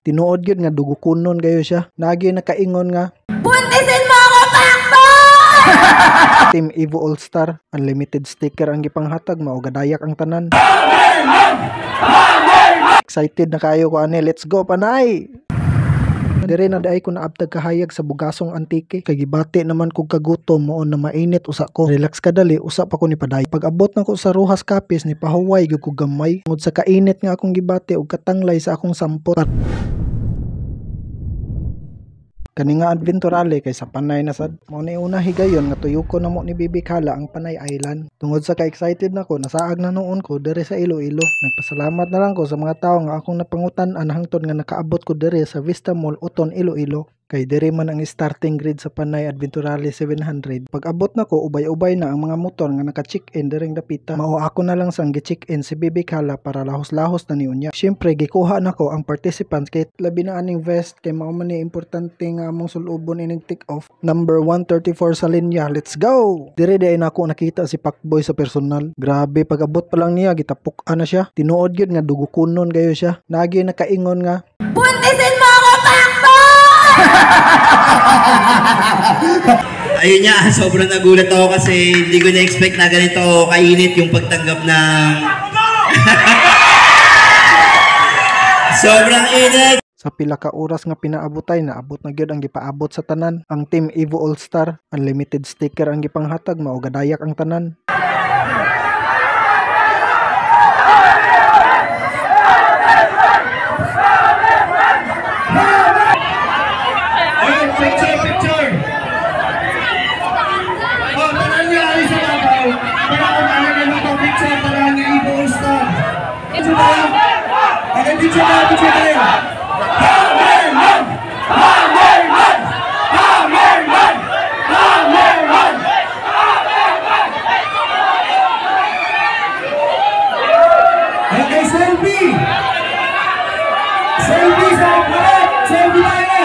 Tinuod gyud nga dugukunon kayo siya. Nagi nakaingon nga, buntisin mo ako, Pakbo! Team Evo All-Star, unlimited sticker ang gipanghatag, mao gadayak ang tanan. Excited na kayo ko ani, let's go panay! Dire na daay ko naabtag kahayag sa bugasong antike, kay gibati naman kog kagutom mo na mainit usa ko. Relax ka dali, usa pa ko ni paday. Pag abot na ko sa Rojas Capiz ni pahuway gyud ko gamay. Ngod sa kainit nga akong gibati og katanglay sa akong sampot. Kani nga adventurale kay sa Panay na sad. Mao ni una higayon nga tuyuko na mo ni Bibi Kala ang Panay Island. Tungod sa ka-excited nako, nasaag na noon ko dire sa Iloilo. Nagpasalamat na lang ko sa mga tawo nga akong napangutan-an hangtod nga nakaabot ko dire sa Vista Mall Uton, Iloilo. Kay dire man ang starting grid sa Panay Adventurale 700. Pag abot na ko, ubay-ubay na ang mga motor nga naka-check-in direng dapita. Mao ako na lang sang gi-check-in si Bibi Kala para lahos-lahos na niunya. Syempre gikuha nako ang participants kay labi na aning vest kay mao man ni importante nga among sulubon ining take off. Number 134 sa linya. Let's go. Dire day na ako nakita si Pakboy sa personal. Grabe, pag abot pa lang niya gitapuk-an na siya. Tinuod gyud nga dugukunon kayo siya. Nagi nakaingon nga, buntisin mo ako, Pakbo! Ayun nga, sobrang nagulat ako kasi hindi ko na-expect na ganito kainit yung pagtanggap ng sobrang init. sa pila ka oras nga pinaabotay, naabot na gyud ang gipaabot sa tanan. Ang Team Evo All-Star, unlimited sticker ang gipanghatag, mao gadayak ang tanan. Picture! Oh, tanan niya ay sa babaw. Para kung ano na ito, picture para ang Evo All-Star. Picture tayo! Okay, picture tayo! Hammerman! Hammerman! Hammerman! Hammerman! Okay, selfie! Selfie sa harap! Selfie tayo na!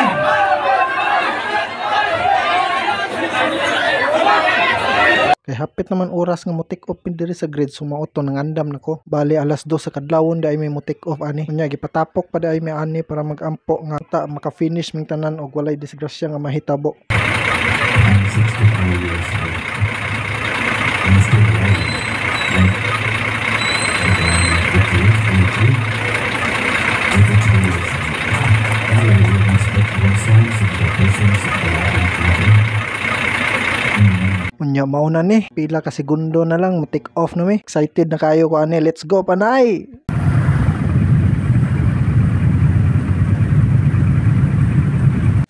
Kay hapit naman oras nga mo take off diri sa grid, sumauto nangandam nako. Bali alas 2 sa kadlawon day may mo take off ani. Unya gipatapok pa day may ani para magampo nga ta maka-finish ming tanan og walay disgrasya nga mahitabo. I'm 64 years old. I'm still alive. Unya mauna ni, pila ka segundo na lang mo take off na mi. Excited na kayo ko ani, let's go panay.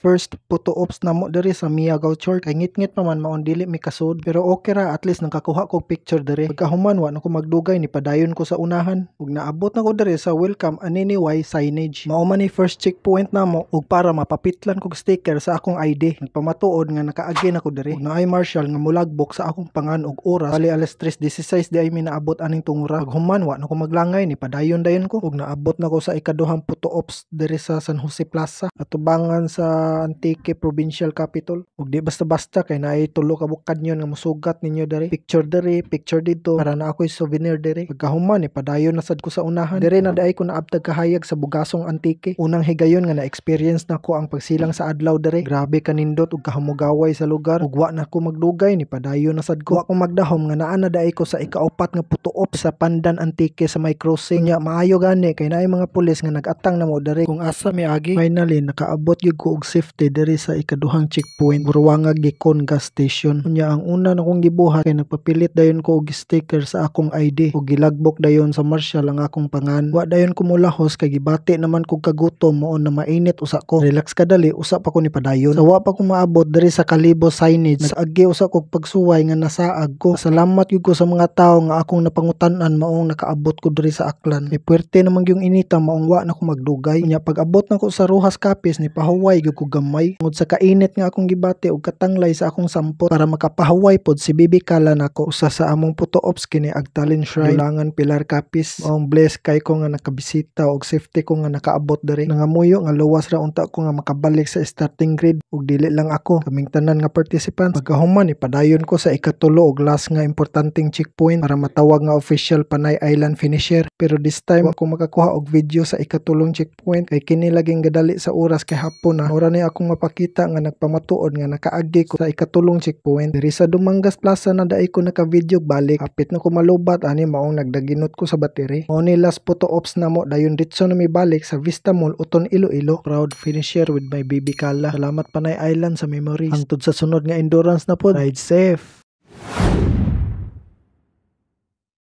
First photo ops na mo diri sa Miagaw Church. Kay ngit-ngit pa man maon dili mi kasud, pero okay ra, at least nakakuha ko picture diri. Pagkahuman wa na ko magdugay ni padayon ko sa unahan. Ug naabot na ko diri sa welcome anini way signage. Mao man ni first checkpoint na mo ug para mapapitlan kog sticker sa akong ID. Nagpamatuod nga nakaagi na ko diri. Ug naay marshal nga mulagbok sa akong pangan og oras. Bali alas 3:16 di ay mi naabot aning tungura. Paghuman wa na ko maglangay ni padayon-dayon ko ug naabot na ko sa ikaduhang photo ops diri sa San Jose Plaza, atubangan sa Antique Provincial Capital. Ug di basta-basta kay naay tulo ka bukadyon nga mosugat ninyo diri. Picture diri, picture dito para na ako'y souvenir diri. Pagkahuman ni padayon na sad ko sa unahan. Diri na daay ko naabtag kahayag sa bugasong antike. Unang higayon nga na-experience na ko ang pagsilang sa adlaw diri. Grabe kanindot ug kahamugaway sa lugar. Ug wa na ko magdugay ni padayon na sad ko. Wa ko magdahom nga naa na daay ko sa ikaupat nga putuop sa Pandan Antique sa may crossing. Nya maayo gani kay naay mga pulis nga nag-atang na mo diri kung asa miagi. Finally nakaabot gyud ko og safety diri sa ikaduhang checkpoint, Buruanga Gikon gas station. Unya ang una na kong gibuhat kay nagpapilit dayon ko og sticker sa akong ID ug gilagbok dayon sa marshal ang akong pangan. Wa dayon ko mulahos kay gibati naman kog kagutom mo na mainit usa ko. Relax ka dali, usa pa ko ni padayon. Sa wa pa ko maabot diri sa Kalibo signage, nag-agi usa kog pagsuway nga nasaag ko. Salamat gyud ko sa mga tawo nga akong napangutan-an maong nakaabot ko diri sa Aklan. May puwerte naman yung inita maong wa na ko magdugay. Unya pag abot na ko sa Rojas Capiz ni pahuway gyud ko og gamay. Tungod sa kainit nga akong gibati og katanglay sa akong sampot para makapahuway pod si Bibi Kala nako usa sa among photo ops kini Agtalin Shrine. Dulangan Pilar Capis. Maong bless kay ko nga nakabisita og safety ko nga nakaabot diri. Nangamuyo nga luwas ra unta ko nga makabalik sa starting grid ug dili lang ako, kaming tanan nga participants. Pagkahuman ipadayon ko sa ikatulo og last nga importanteng checkpoint para matawag nga official Panay Island finisher. Pero this time ako makakuha og video sa ikatulong checkpoint kay kini laging gadali sa oras kay hapon na. Ora ni akong mapakita nga nagpamatuod nga nakaagi ko sa ikatulong checkpoint. Diri sa Dumangas Plaza na daay ko naka-video balik. Hapit na ko malubat ani maong nagdaginot ko sa battery. Mao ni last photo ops namo dayon ditso na mi balik sa Vista Mall Uton Iloilo. Proud finisher with my Bibi Kala. Salamat Panay Island sa memories. Hangtod sa sunod nga endurance na pod. Ride safe.